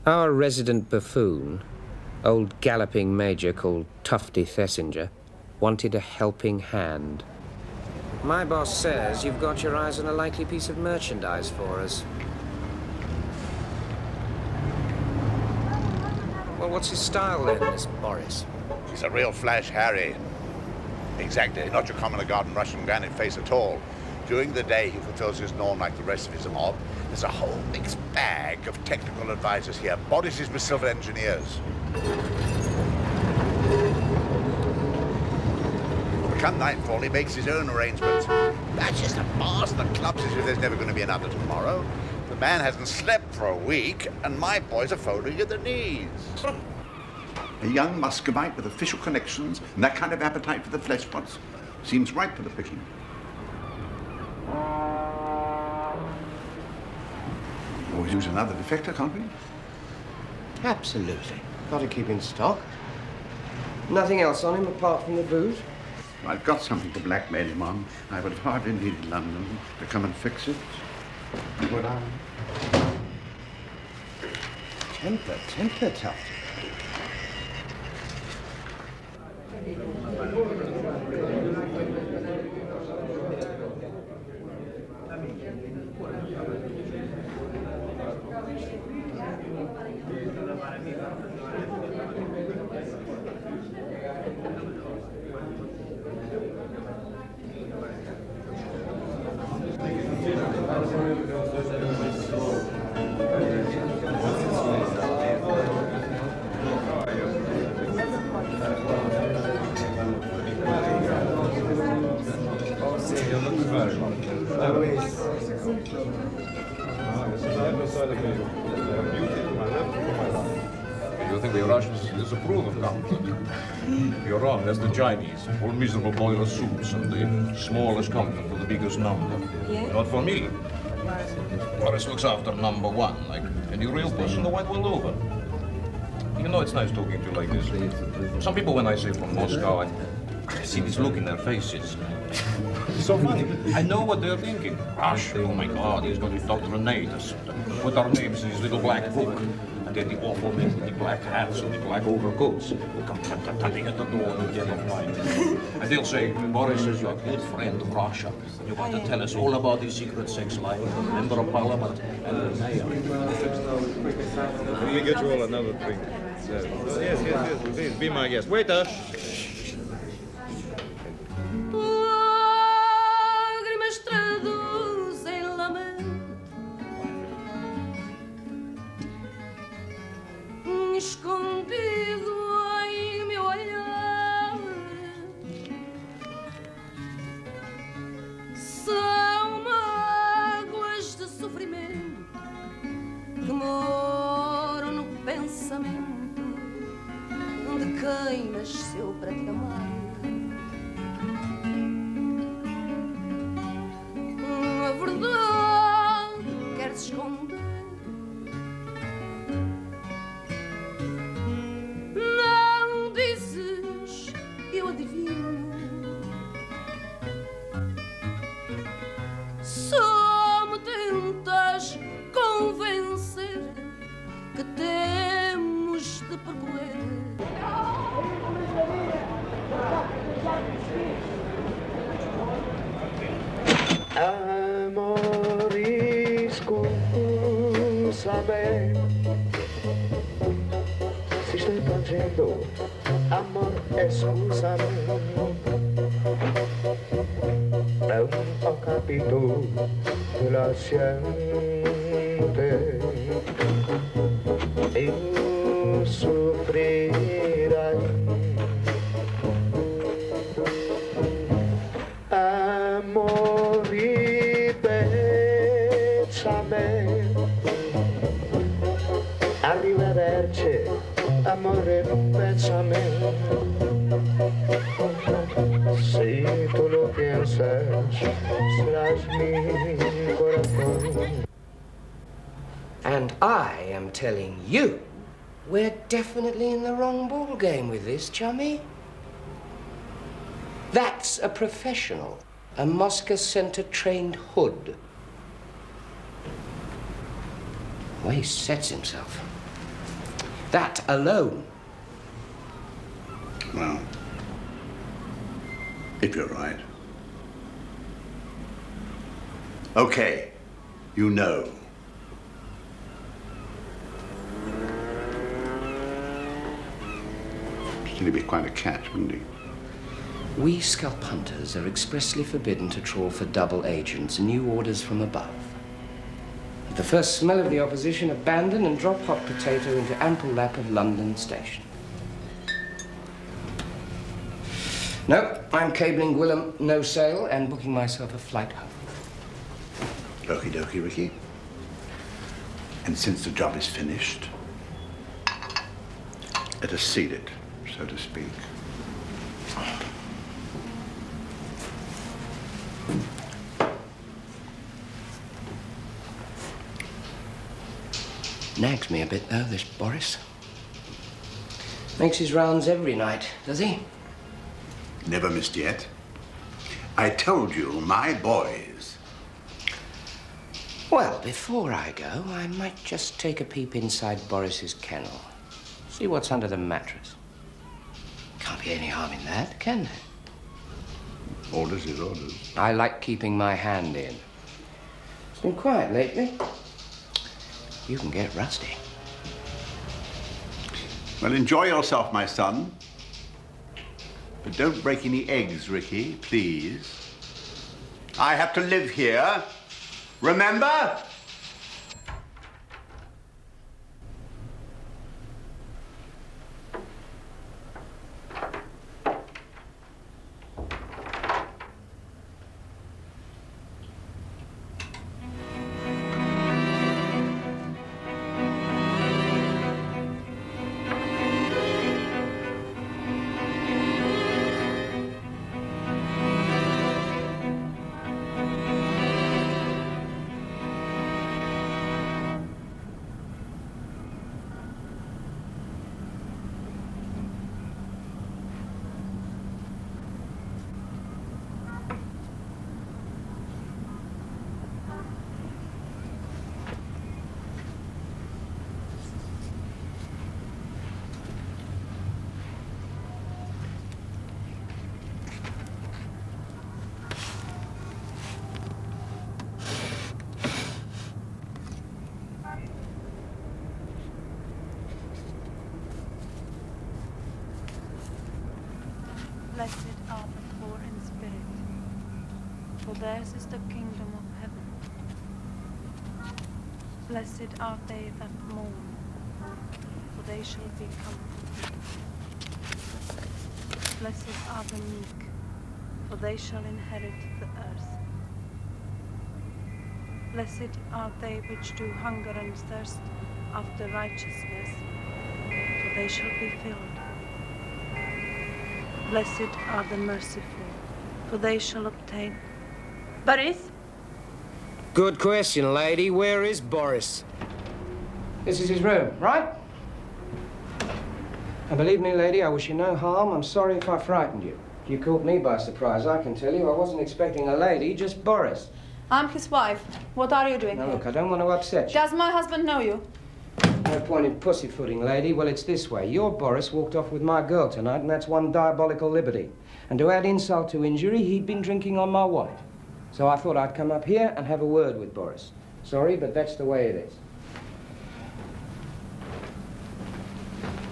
Our resident buffoon, old galloping major called Tufty Thesinger, wanted a helping hand. My boss says you've got your eyes on a likely piece of merchandise for us. Well, what's his style then, this Boris? He's a real flash Harry. Exactly, not your common garden Russian granite face at all. During the day, he fulfills his norm like the rest of his mob. There's a whole mixed bag of technical advisors here. Bodices with civil engineers. Come nightfall, he makes his own arrangements. Batches the bars and the clubs as if there's never going to be another tomorrow. The man hasn't slept for a week, and my boys are folding at the knees. A young Muscovite with official connections and that kind of appetite for the flesh pots seems ripe for the picking. Always use another defector, can't we? Absolutely. Got to keep in stock. Nothing else on him apart from the booze? I've got something to blackmail him on. I would have hardly needed London to come and fix it. Would I? Temper, Tufty. You think the Russians disapprove of comfort? You're wrong, that's the Chinese. All miserable boiler suits and the smallest comfort for the biggest number. Yeah? Not for me. Boris looks after number one, like any real person the white world over. You know, it's nice talking to you like this. Some people, when I say from Moscow, I see this look in their faces. It's so funny. I know what they're thinking. Rush, oh my God, he's going to indoctrinate us. Put our names in his little black book. And then the awful men with the black hats and the black overcoats will come tapping at the door with yellow light. And they'll say, Boris is your good friend Russia. You want to tell us all about his secret sex life, member of parliament, and the mayor. Let me get you all another drink. Yes, please, be my guest. Waiter! Escondido em meu olhar, são mágoas de sofrimento que moram no pensamento de quem nasceu para te amar. A verdade quer-se esconder. Só me tentas convencer que temos de percorrer. Amorisco, saber se estou fazendo amor, escúchame. Non ho capito la siente e soffrirai. Amori bésame. Arrivederci, amore bésame. Si tú lo piensas, serás mi corazón. And I am telling you, we're definitely in the wrong ball game with this, chummy. That's a professional, a Moscow Center trained hood. The way he sets himself. That alone. Well, if you're right. Okay, you know. He'd be quite a catch, wouldn't he? We scalp hunters are expressly forbidden to trawl for double agents. New orders from above. At the first smell of the opposition, abandon and drop hot potato into ample lap of London Station. No, I'm cabling Willem no sail and booking myself a flight home. Okie dokie, Ricky. And since the job is finished, let us seal it, so to speak. Nags me a bit, though, this Boris. Makes his rounds every night, does he? Never missed yet. I told you, my boys. Well, before I go, I might just take a peep inside Boris's kennel. See what's under the mattress. Can't be any harm in that, can there? Orders is orders. I like keeping my hand in. It's been quiet lately. You can get rusty. Well, enjoy yourself, my son. But don't break any eggs, Ricky, please. I have to live here. Remember? Blessed are the poor in spirit, for theirs is the kingdom of heaven. Blessed are they that mourn, for they shall be comforted. Blessed are the meek, for they shall inherit the earth. Blessed are they which do hunger and thirst after righteousness, for they shall be filled. Blessed are the merciful, for they shall obtain. Boris? Good question, lady. Where is Boris? This is his room, right? And believe me, lady, I wish you no harm. I'm sorry if I frightened you. You caught me by surprise, I can tell you. I wasn't expecting a lady, just Boris. I'm his wife. What are you doing Now, here? look, I don't want to upset you. Does my husband know you? No point in pussyfooting, lady. Well, it's this way. Your Boris walked off with my girl tonight, and that's one diabolical liberty. And to add insult to injury, he'd been drinking on my wife. So I thought I'd come up here and have a word with Boris. Sorry, but that's the way it is.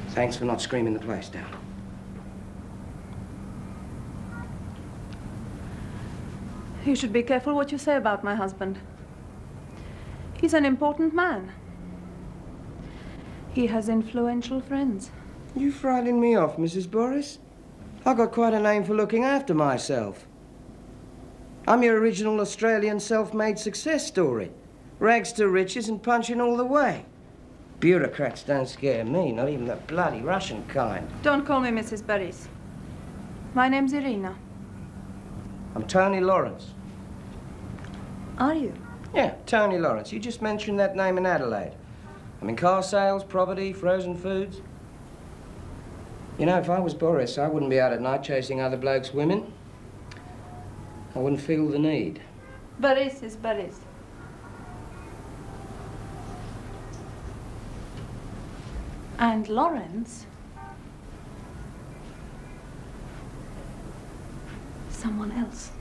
Thanks for not screaming the place down. You should be careful what you say about my husband. He's an important man. He has influential friends. You frightening me off, Mrs. Boris. I got quite a name for looking after myself. I'm your original Australian self-made success story. Rags to riches and punching all the way. Bureaucrats don't scare me, not even the bloody Russian kind. Don't call me Mrs. Boris. My name's Irina. I'm Tony Lawrence. Are you? Yeah, Tony Lawrence. You just mentioned that name in Adelaide. I'm in car sales, property, frozen foods. You know, if I was Boris, I wouldn't be out at night chasing other blokes' women. I wouldn't feel the need. Boris is Boris. And Lawrence? Someone else.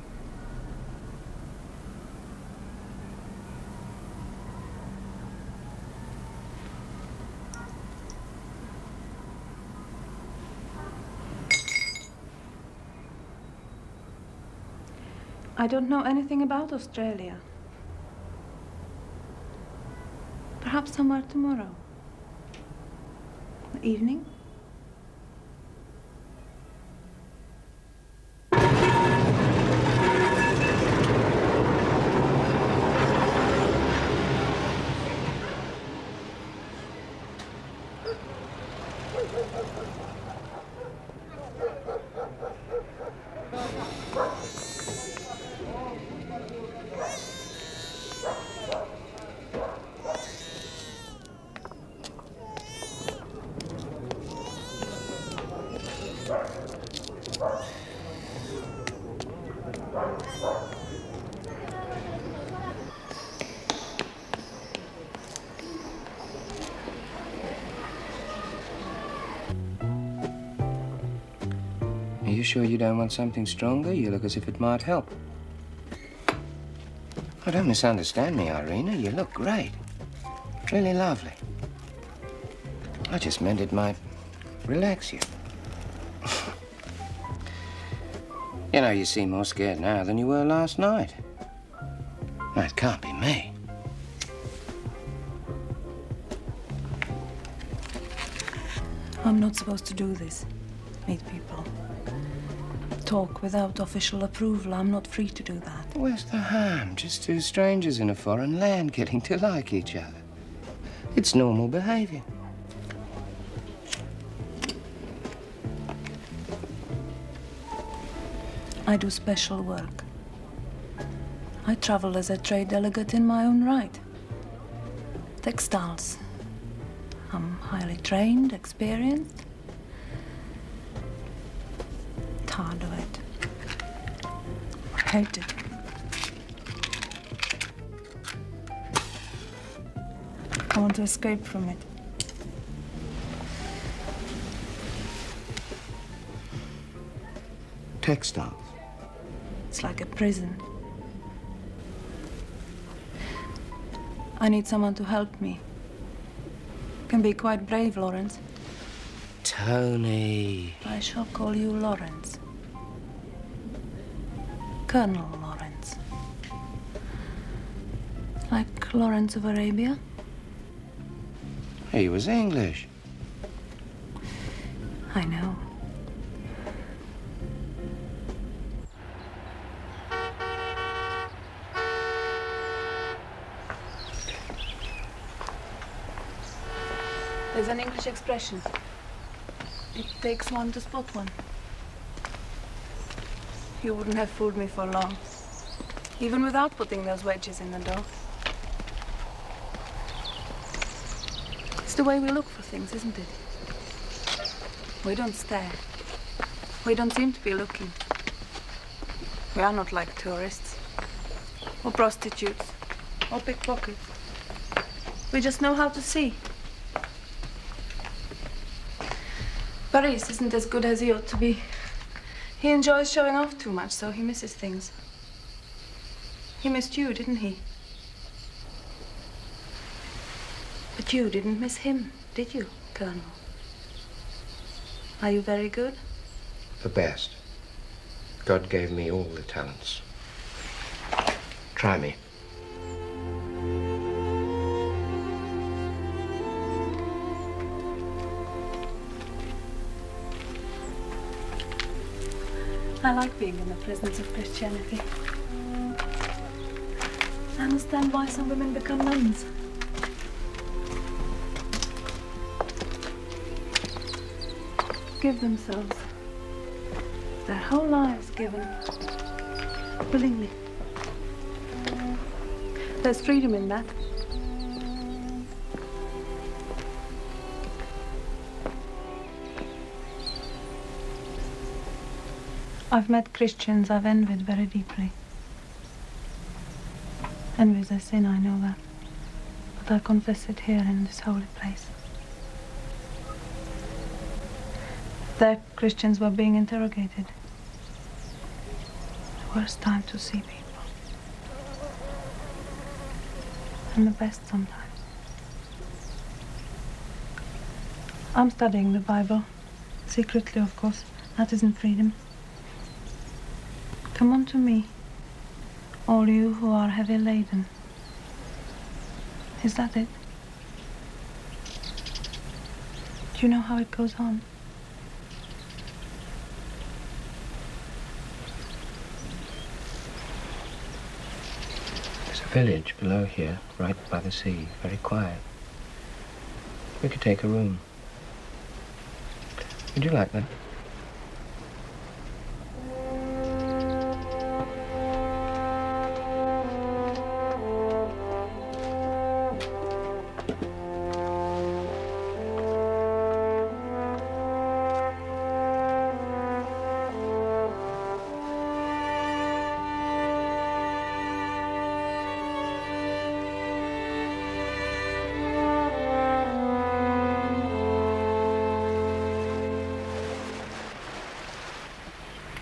I don't know anything about Australia. Perhaps somewhere tomorrow. Evening? Are you sure you don't want something stronger? You look as if it might help. Oh, don't misunderstand me, Irina. You look great. Really lovely. I just meant it might relax you. You know, you seem more scared now than you were last night. No, it can't be me. I'm not supposed to do this. Meet people. Talk without official approval. I'm not free to do that. Where's the harm? Just two strangers in a foreign land getting to like each other. It's normal behavior. I do special work. I travel as a trade delegate in my own right. Textiles. I'm highly trained, experienced. Tired of it. Hate it. I want to escape from it. Textiles. It's like a prison. I need someone to help me. Can be quite brave, Lawrence. Tony. I shall call you Lawrence. Colonel Lawrence. Like Lawrence of Arabia? He was English. I know. There's an English expression. It takes one to spot one. You wouldn't have fooled me for long, even without putting those wedges in the door. It's the way we look for things, isn't it? We don't stare. We don't seem to be looking. We are not like tourists, or prostitutes, or pickpockets. We just know how to see. Paris isn't as good as he ought to be. He enjoys showing off too much, so he misses things. He missed you, didn't he? But you didn't miss him, did you, Colonel? Are you very good? The best. God gave me all the talents. Try me. I like being in the presence of Christianity. I understand why some women become nuns. Give themselves. Their whole lives given. Willingly. There's freedom in that. I've met Christians I've envied very deeply. Envy is a sin, I know that. But I confess it here in this holy place. There, Christians were being interrogated. The worst time to see people. And the best sometimes. I'm studying the Bible. Secretly, of course. That isn't freedom. Come on to me, all you who are heavy laden. Is that it? Do you know how it goes on? There's a village below here, right by the sea, very quiet. We could take a room. Would you like that?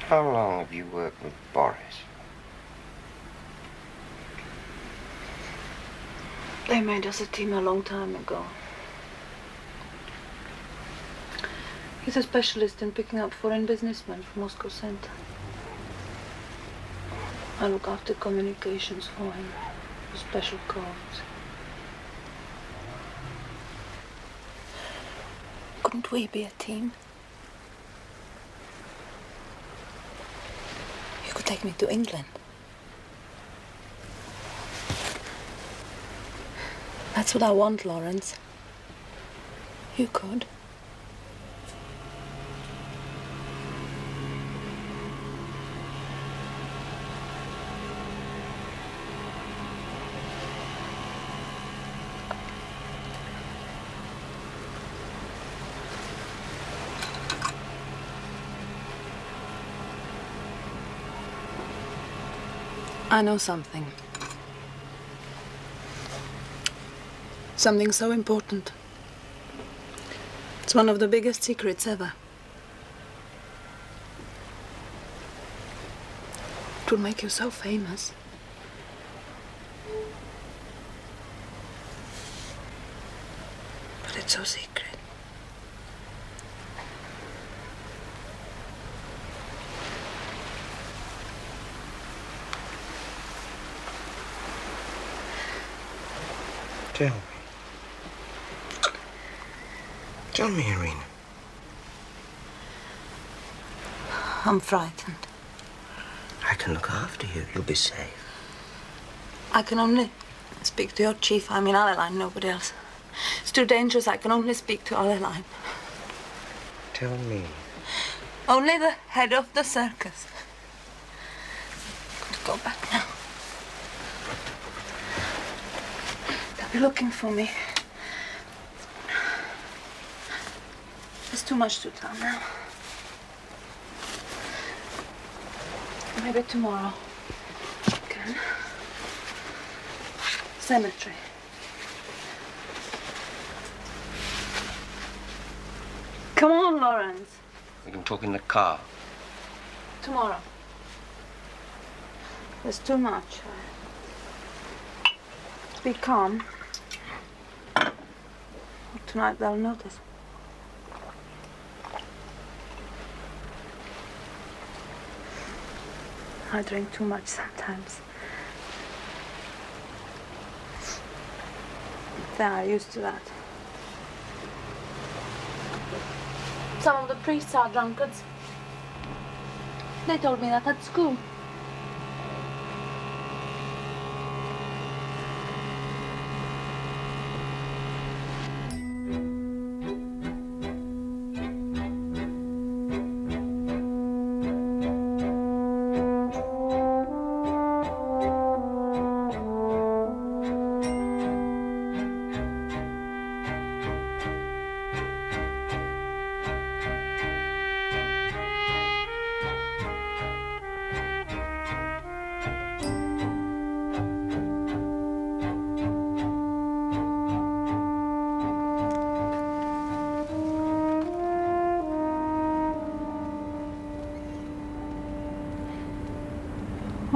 How long have you worked with Boris? They made us a team a long time ago. He's a specialist in picking up foreign businessmen from Moscow Center. I look after communications for him, for special codes. Couldn't we be a team? You could take me to England. That's what I want, Lawrence. You could. I know something. Something so important. It's one of the biggest secrets ever. It will make you so famous. But it's so secret. Tell me. Tell me, Irina. I'm frightened. I can look after you. You'll be safe. I can only speak to your chief. I mean, Alleline, nobody else. It's too dangerous. I can only speak to Alleline. Tell me. Only the head of the circus. I'm going to go back now. They'll be looking for me. There's too much to tell now. Maybe tomorrow. Again. Cemetery. Come on, Lawrence. We can talk in the car. Tomorrow. There's too much. Be calm. Tonight they'll notice. I drink too much sometimes. They are used to that. Some of the priests are drunkards. They told me that at school.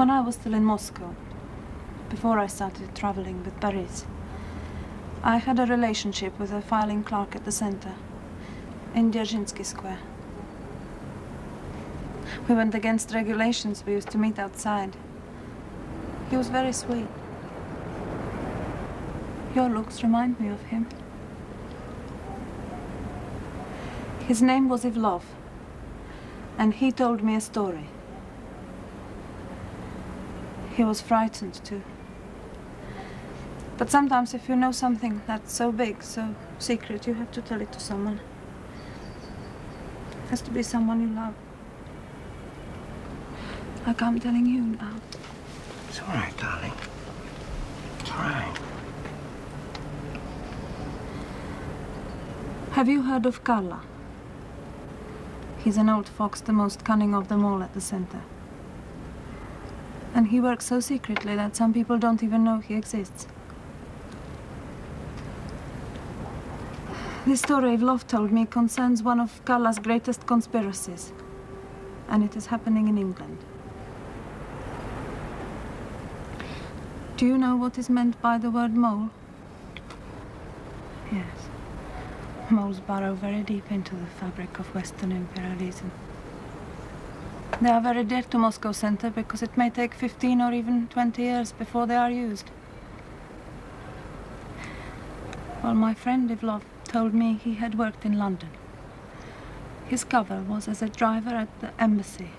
When I was still in Moscow, before I started traveling with Paris, I had a relationship with a filing clerk at the center, in Dzerzhinsky Square. We went against regulations. We used to meet outside. He was very sweet. Your looks remind me of him. His name was Ivlov, and he told me a story. He was frightened too. But sometimes if you know something that's so big, so secret, you have to tell it to someone. It has to be someone you love. Like I'm telling you now. It's all right, darling. It's all right. Have you heard of Karla? He's an old fox, the most cunning of them all at the center. And he works so secretly that some people don't even know he exists. This story Ivlov told me concerns one of Karla's greatest conspiracies. And it is happening in England. Do you know what is meant by the word mole? Yes. Moles burrow very deep into the fabric of Western imperialism. They are very dear to Moscow Center because it may take 15 or even 20 years before they are used. Well, my friend Ivlov told me he had worked in London. His cover was as a driver at the embassy.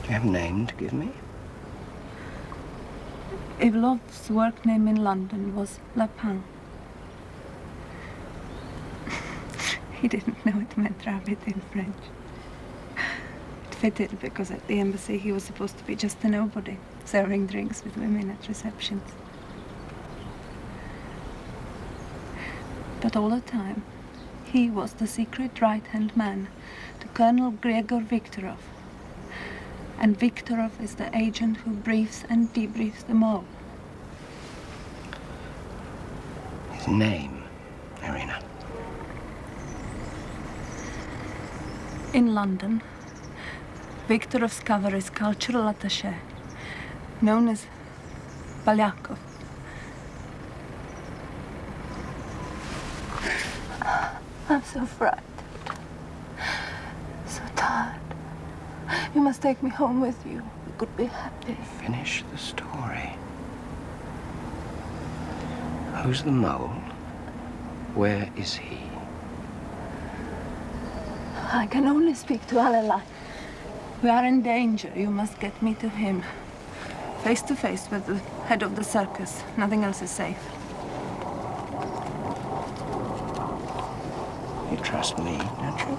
Do you have a name to give me? Ivlov's work name in London was Lapin. He didn't know it meant rabbit in French. It fitted because at the embassy he was supposed to be just a nobody, serving drinks with women at receptions. But all the time, he was the secret right-hand man to Colonel Gregor Viktorov. And Viktorov is the agent who briefs and debriefs them all. His name, Irina. In London, Viktorov's cover is cultural attaché, known as Polyakov. I'm so frightened, so tired. You must take me home with you. We could be happy. Finish the story. Who's the mole? Where is he? I can only speak to Alelai. We are in danger. You must get me to him. Face to face with the head of the circus. Nothing else is safe. You trust me, don't you?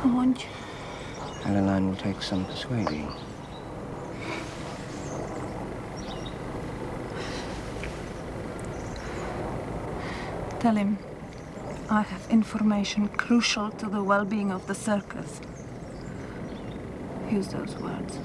I want you. Adeline will take some persuading. Tell him I have information crucial to the well-being of the circus. Use those words.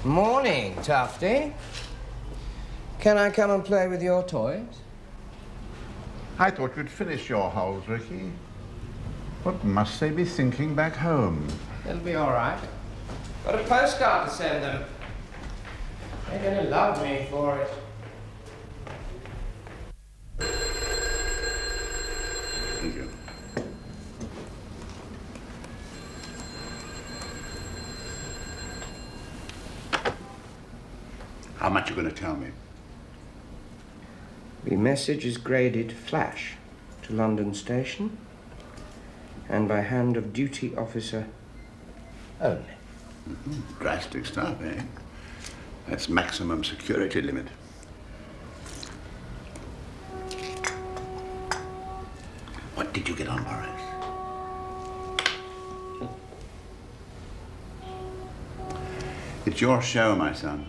Morning, Tufty. Can I come and play with your toys? I thought you'd finish your holes, Ricky. What must they be thinking back home? They'll be all right. Got a postcard to send them. They're going to love me for it. Thank you. How much you going to tell me? The message is graded flash to London Station and by hand of duty officer only. Mm-hmm. Drastic stuff, eh? That's maximum security limit. What did you get on Boris? It's your show, my son.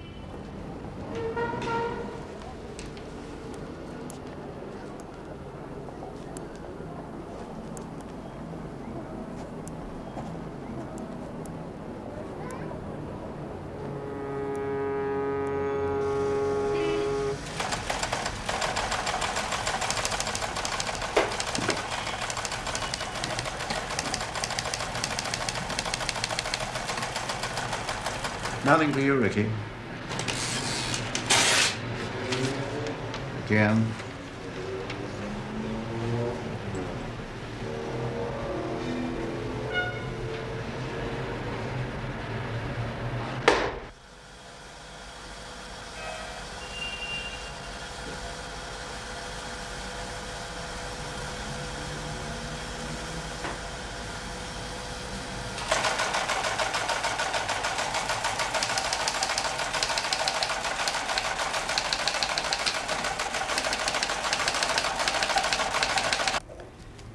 Nothing for you, Ricky. Again.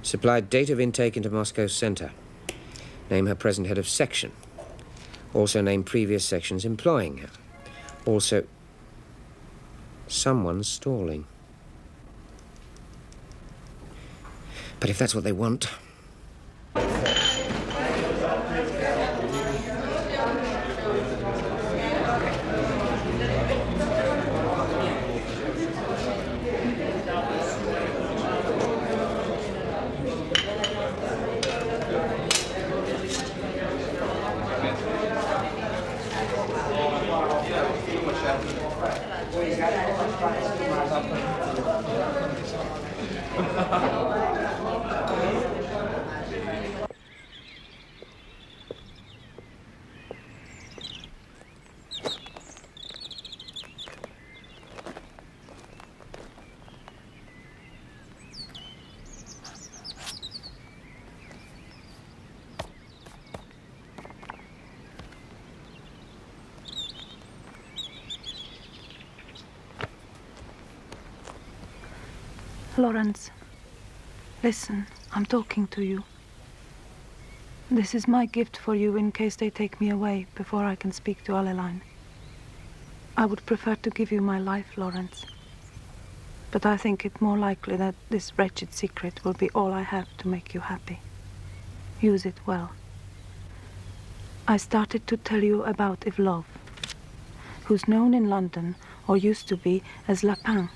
Supplied date of intake into Moscow Center. Name her present head of section. Also name previous sections employing her. Also, someone's stalling. But if that's what they want... Lawrence, listen, I'm talking to you. This is my gift for you in case they take me away before I can speak to Alleline. I would prefer to give you my life, Lawrence. But I think it more likely that this wretched secret will be all I have to make you happy. Use it well. I started to tell you about Ivlov, who's known in London, or used to be, as Lapin,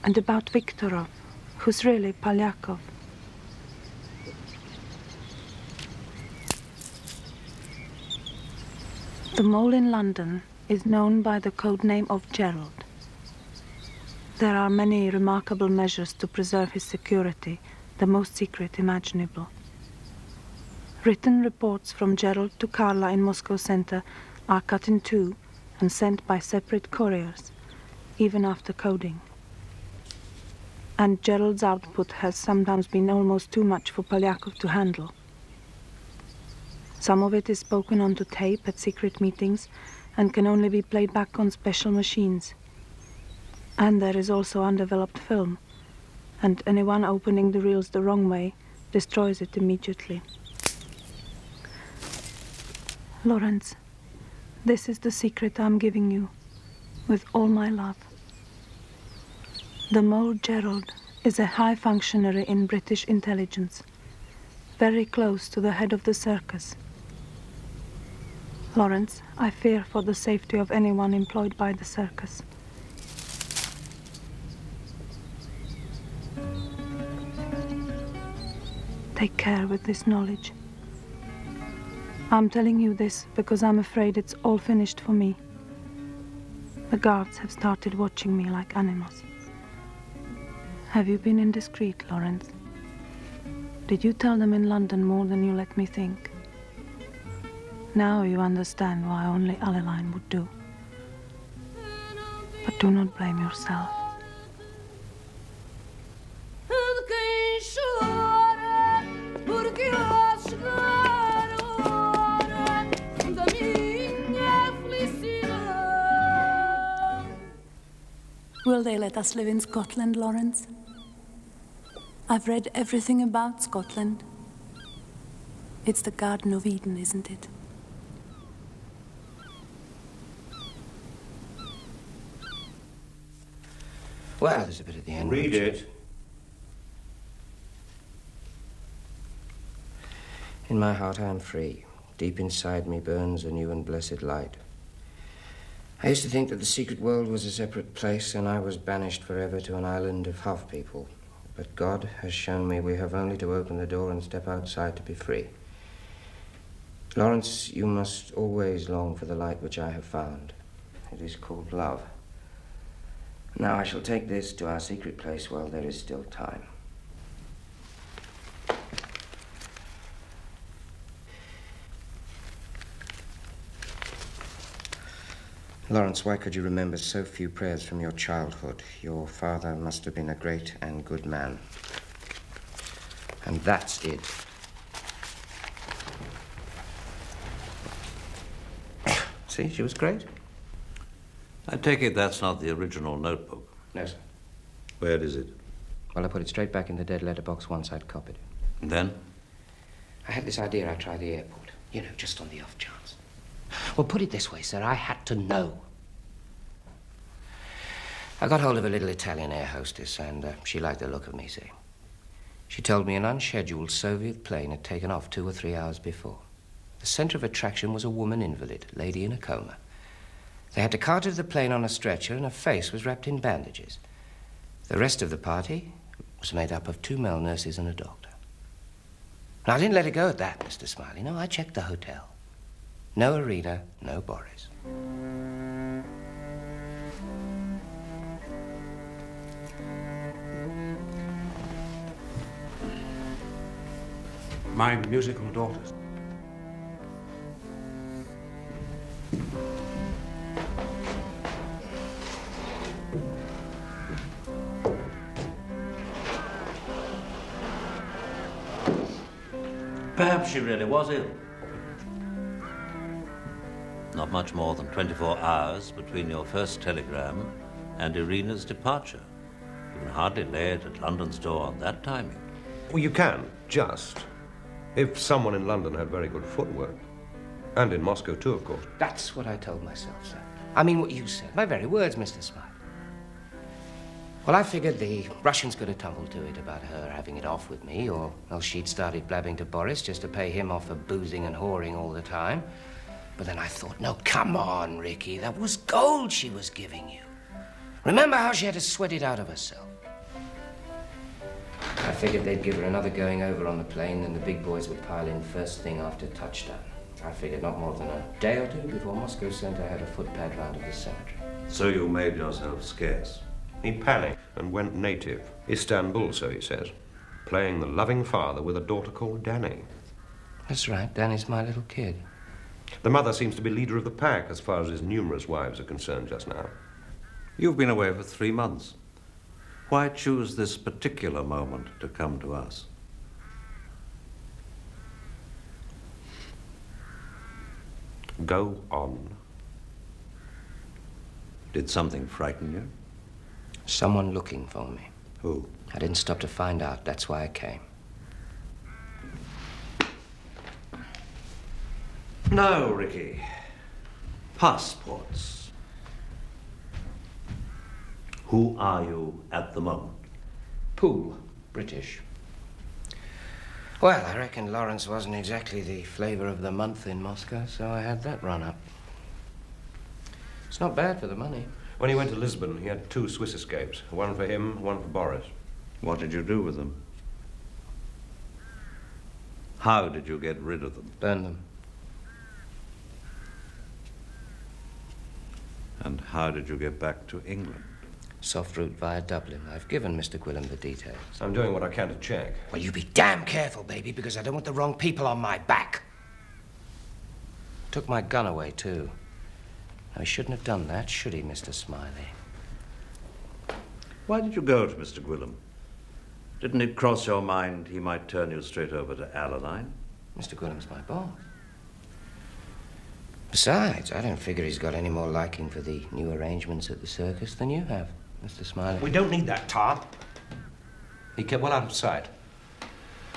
and about Viktorov, who's really Polyakov. The mole in London is known by the code name of Gerald. There are many remarkable measures to preserve his security, the most secret imaginable. Written reports from Gerald to Carla in Moscow Center are cut in two and sent by separate couriers, even after coding. And Gerald's output has sometimes been almost too much for Polyakov to handle. Some of it is spoken onto tape at secret meetings and can only be played back on special machines. And there is also undeveloped film, and anyone opening the reels the wrong way destroys it immediately. Lawrence, this is the secret I'm giving you, with all my love. The mole Gerald is a high functionary in British intelligence, very close to the head of the circus. Lawrence, I fear for the safety of anyone employed by the circus. Take care with this knowledge. I'm telling you this because I'm afraid it's all finished for me. The guards have started watching me like animals. Have you been indiscreet, Lawrence? Did you tell them in London more than you let me think? Now you understand why only Alleline would do. But do not blame yourself. Will they let us live in Scotland, Lawrence? I've read everything about Scotland. It's the Garden of Eden, isn't it? Well, there's a bit at the end. Read it. In my heart I am free. Deep inside me burns a new and blessed light. I used to think that the secret world was a separate place and I was banished forever to an island of half people. But God has shown me we have only to open the door and step outside to be free. Lawrence, you must always long for the light which I have found. It is called love. Now I shall take this to our secret place while there is still time. Lawrence, why could you remember so few prayers from your childhood? Your father must have been a great and good man. And that's it. See, she was great. I take it that's not the original notebook? No, sir. Where is it? Well, I put it straight back in the dead letter box once I'd copied it. And then? I had this idea I'd try the airport. You know, just on the off chance. Well, put it this way, sir, I had to know. I got hold of a little Italian air hostess, and she liked the look of me, see. She told me an unscheduled Soviet plane had taken off 2 or 3 hours before. The center of attraction was a woman invalid, a lady in a coma. They had to cart her to the plane on a stretcher, and her face was wrapped in bandages. The rest of the party was made up of 2 male nurses and a doctor. Now, I didn't let it go at that, Mr. Smiley. No, I checked the hotel. No Arena, no Boris. My musical daughters. Perhaps she really was ill. Not much more than 24 hours between your first telegram and Irina's departure. You can hardly lay it at London's door on that timing. Well, you can, just. If someone in London had very good footwork. And in Moscow, too, of course. That's what I told myself, sir. I mean what you said. My very words, Mr. Smiley. Well, I figured the Russians could have tumbled to it about her having it off with me, or else she'd started blabbing to Boris just to pay him off for boozing and whoring all the time. But then I thought, no, come on, Ricky. That was gold she was giving you. Remember how she had to sweat it out of herself? I figured they'd give her another going over on the plane, then the big boys would pile in first thing after touchdown. I figured not more than a day or two before Moscow Center had a footpad round to the cemetery. So you made yourself scarce. He panicked and went native. Istanbul, so he says. Playing the loving father with a daughter called Danny. That's right, Danny's my little kid. The mother seems to be leader of the pack as far as his numerous wives are concerned just now. You've been away for 3 months. Why choose this particular moment to come to us? Go on. Did something frighten you? Someone looking for me. Who? I didn't stop to find out. That's why I came. No, Ricky. Passports. Who are you at the moment? Poole, British. Well, I reckon Lawrence wasn't exactly the flavor of the month in Moscow, so I had that run up. It's not bad for the money. When he went to Lisbon, he had 2 Swiss escapes. One for him, one for Boris. What did you do with them? How did you get rid of them? Burn them. And how did you get back to England? Soft route via Dublin. I've given Mr. Gwilym the details. I'm doing what I can to check. Well, you be damn careful, baby, because I don't want the wrong people on my back. Took my gun away, too. Now, he shouldn't have done that, should he, Mr. Smiley? Why did you go to Mr. Gwilym? Didn't it cross your mind he might turn you straight over to Alaline? Mr. Gwilym's my boss. Besides, I don't figure he's got any more liking for the new arrangements at the circus than you have, Mr. Smiley. We don't need that, Tarr. He kept well out of sight.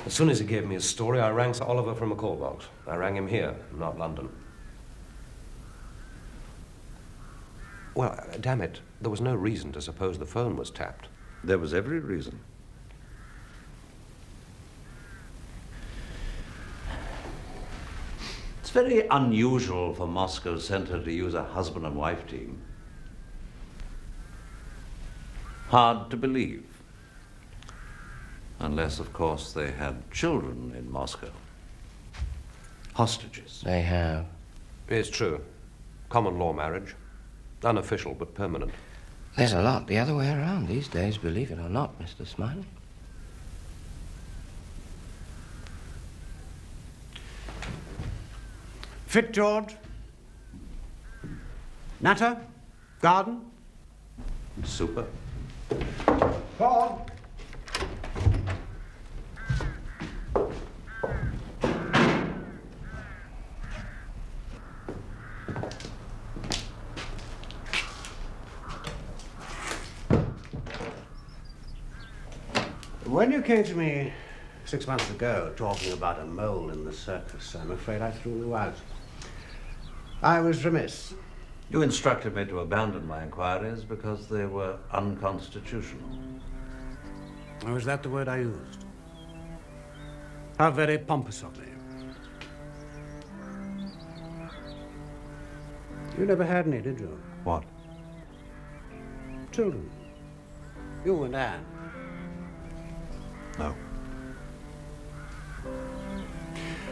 As soon as he gave me his story, I rang Sir Oliver from a call box. I rang him here, not London. Well, damn it, there was no reason to suppose the phone was tapped. There was every reason. It's very unusual for Moscow Center to use a husband and wife team. Hard to believe. Unless, of course, they had children in Moscow. hostages. They have. It's true. Common law marriage. Unofficial but permanent. There's a lot the other way around these days, believe it or not, Mr. Smiley. Fit, George? Natter? Garden? Super. Paul? When you came to me 6 months ago talking about a mole in the circus, I'm afraid I threw you out. I was remiss. You instructed me to abandon my inquiries because they were unconstitutional. Oh, is that the word I used? How very pompous of me. You never had any, did you? What? Children. You and Anne. No.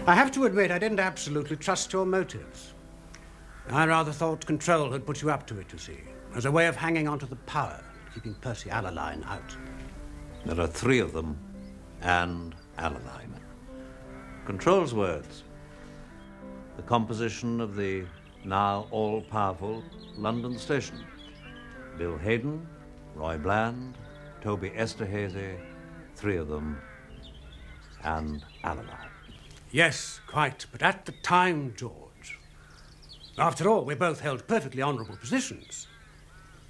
I have to admit I didn't absolutely trust your motives. I rather thought Control had put you up to it, you see, as a way of hanging on to the power, keeping Percy Alaline out. There are 3 of them, and Alaline. Control's words. The composition of the now all-powerful London station. Bill Hayden, Roy Bland, Toby Esterhazy, 3 of them, and Alaline. Yes, quite, but at the time, George. After all, we both held perfectly honourable positions.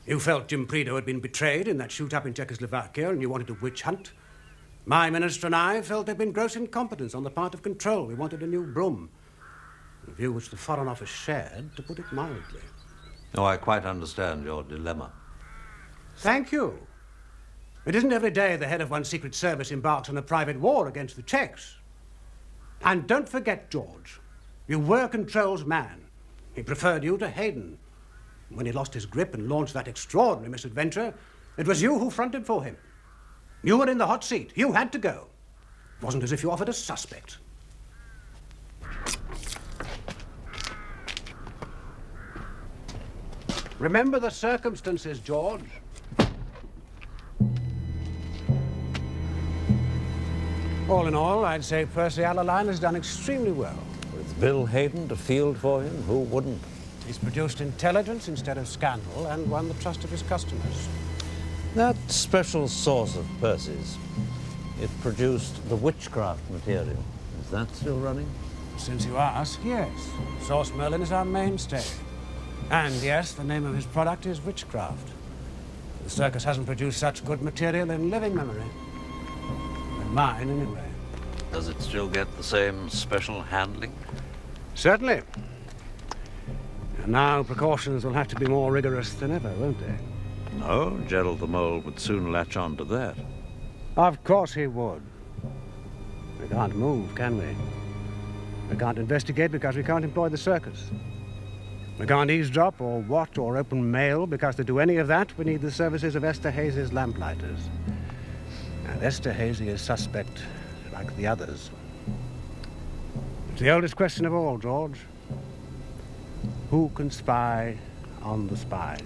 You felt Jim Prideaux had been betrayed in that shoot-up in Czechoslovakia and you wanted a witch hunt. My minister and I felt there'd been gross incompetence on the part of Control. We wanted a new broom. A view which the Foreign Office shared, to put it mildly. Oh, I quite understand your dilemma. Thank you. It isn't every day the head of one's Secret Service embarks on a private war against the Czechs. And don't forget, George, you were Control's man. He preferred you to Hayden. When he lost his grip and launched that extraordinary misadventure, it was you who fronted for him. You were in the hot seat. You had to go. It wasn't as if you offered a suspect. Remember the circumstances, George. All in all, I'd say Percy Alaline has done extremely well. With Bill Hayden to field for him, who wouldn't? He's produced intelligence instead of scandal and won the trust of his customers. That special sauce of Percy's, it produced the witchcraft material. Is that still running? Since you ask, yes. Sauce Merlin is our mainstay. And yes, the name of his product is witchcraft. The circus hasn't produced such good material in living memory. In mine, anyway. Does it still get the same special handling? Certainly. And now precautions will have to be more rigorous than ever, won't they? No, Gerald the Mole would soon latch on to that. Of course he would. We can't move, can we? We can't investigate because we can't employ the circus. We can't eavesdrop or watch or open mail because to do any of that we need the services of Esterhazy's lamplighters. And Esterhazy is suspect like the others. It's the oldest question of all, George. Who can spy on the spies?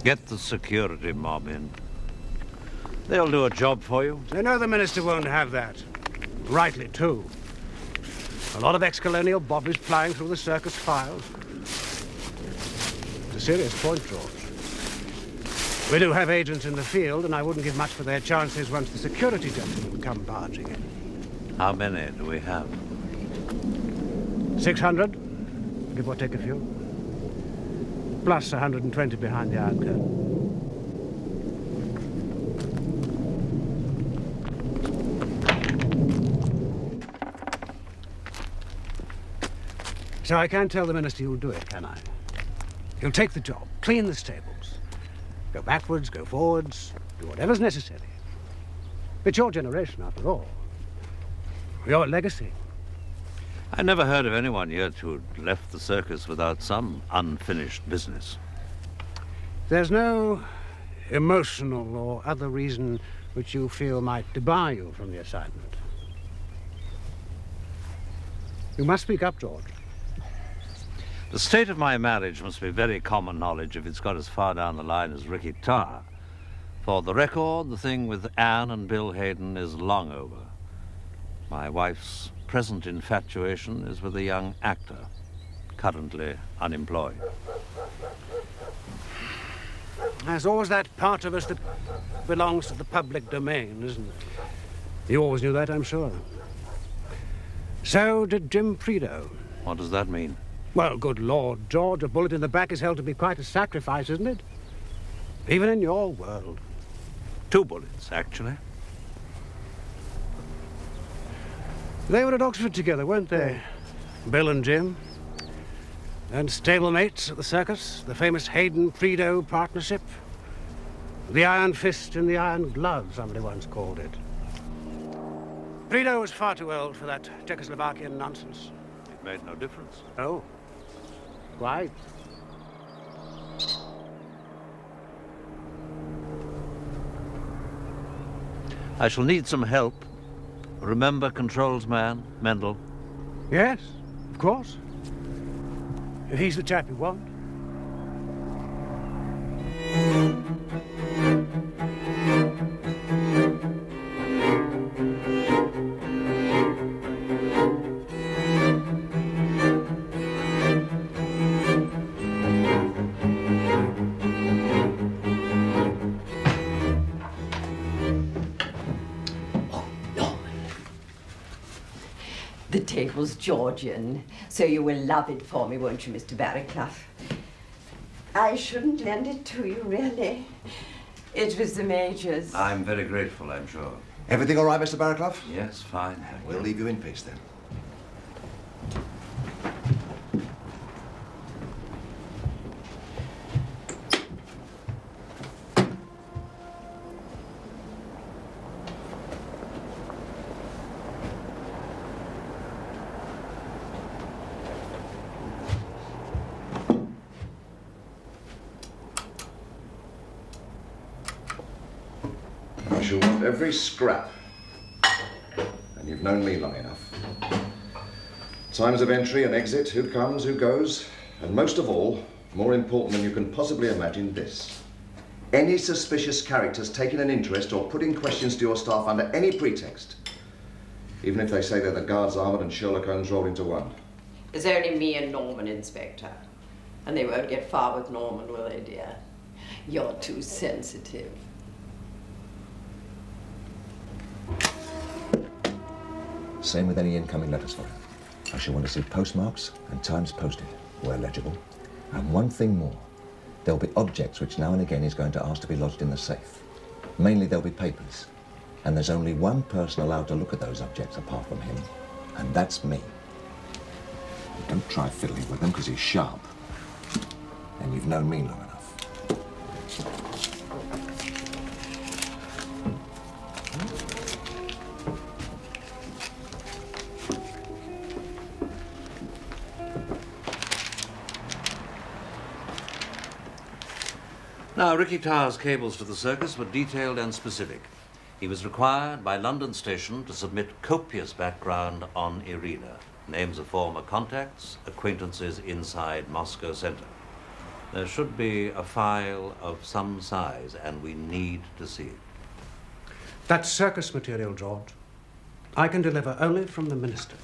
Get the security mob in. They'll do a job for you. They know the minister won't have that. Rightly, too. A lot of ex-colonial bobbies flying through the circus files. It's a serious point, George. We do have agents in the field, and I wouldn't give much for their chances once the security gentlemen come barging in. How many do we have? 600, give or take a few. Plus 120 behind the Iron Curtain. So I can't tell the minister you'll do it, can I? You'll take the job, clean the stables. Go backwards, go forwards, do whatever's necessary. It's your generation, after all. Your legacy. I never heard of anyone yet who'd left the circus without some unfinished business. There's no emotional or other reason which you feel might debar you from the assignment. You must speak up, George. The state of my marriage must be very common knowledge if it's got as far down the line as Ricky Tarr. For the record, the thing with Anne and Bill Hayden is long over. My wife's present infatuation is with a young actor, currently unemployed. There's always that part of us that belongs to the public domain, isn't there? You always knew that, I'm sure. So did Jim Prideaux. What does that mean? Well, good Lord, George, a bullet in the back is held to be quite a sacrifice, isn't it? Even in your world. 2 bullets, actually. They were at Oxford together, weren't they? Bill and Jim. And stablemates at the circus, the famous Hayden-Prideaux partnership. The iron fist in the iron glove, somebody once called it. Prideaux was far too old for that Czechoslovakian nonsense. It made no difference. Oh, quite. I shall need some help. Remember Controls Man, Mendel? Yes, of course. If he's the chap you want. The table's Georgian, so you will love it for me, won't you, Mr. Barraclough? I shouldn't lend it to you, really. It was the Major's. I'm very grateful, I'm sure. Everything all right, Mr. Barraclough? Yes, fine. We'll leave you in peace, then. I shall want every scrap. And you've known me long enough. Times of entry and exit, who comes, who goes, and most of all, more important than you can possibly imagine, this. Any suspicious characters taking an interest or putting questions to your staff under any pretext. Even if they say they're the Guards Armoured and Sherlock Holmes rolled into one. There's only me and Norman, Inspector. And they won't get far with Norman, will they, dear? You're too sensitive. Same with any incoming letters for him. I shall want to see postmarks and times posted, where legible. And one thing more. There'll be objects which now and again he's going to ask to be lodged in the safe. Mainly there'll be papers. And there's only one person allowed to look at those objects apart from him, and that's me. Don't try fiddling with them, because he's sharp. And you've known me long enough. Now, Ricky Tarr's cables for the circus were detailed and specific. He was required by London Station to submit copious background on Irina, names of former contacts, acquaintances inside Moscow Center. There should be a file of some size, and we need to see it. That's circus material, George. I can deliver only from the Minister.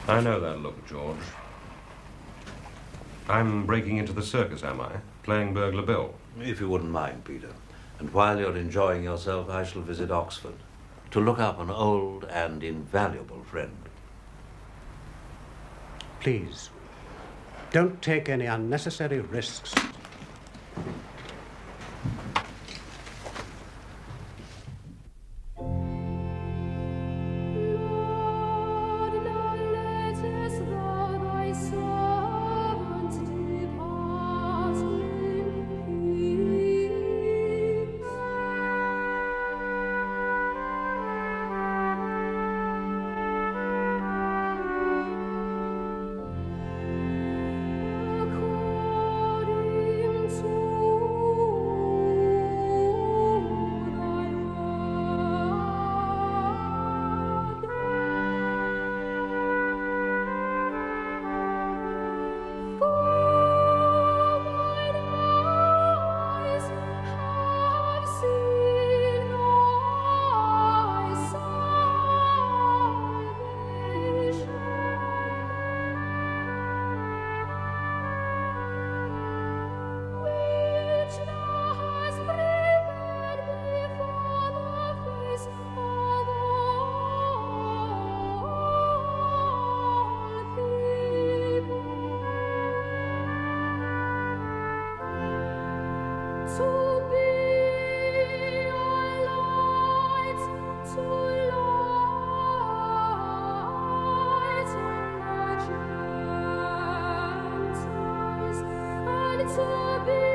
I know that look, George. I'm breaking into the circus, am I? Playing burglar Bill? If you wouldn't mind, Peter. And while you're enjoying yourself, I shall visit Oxford to look up an old and invaluable friend. Please, don't take any unnecessary risks. it's a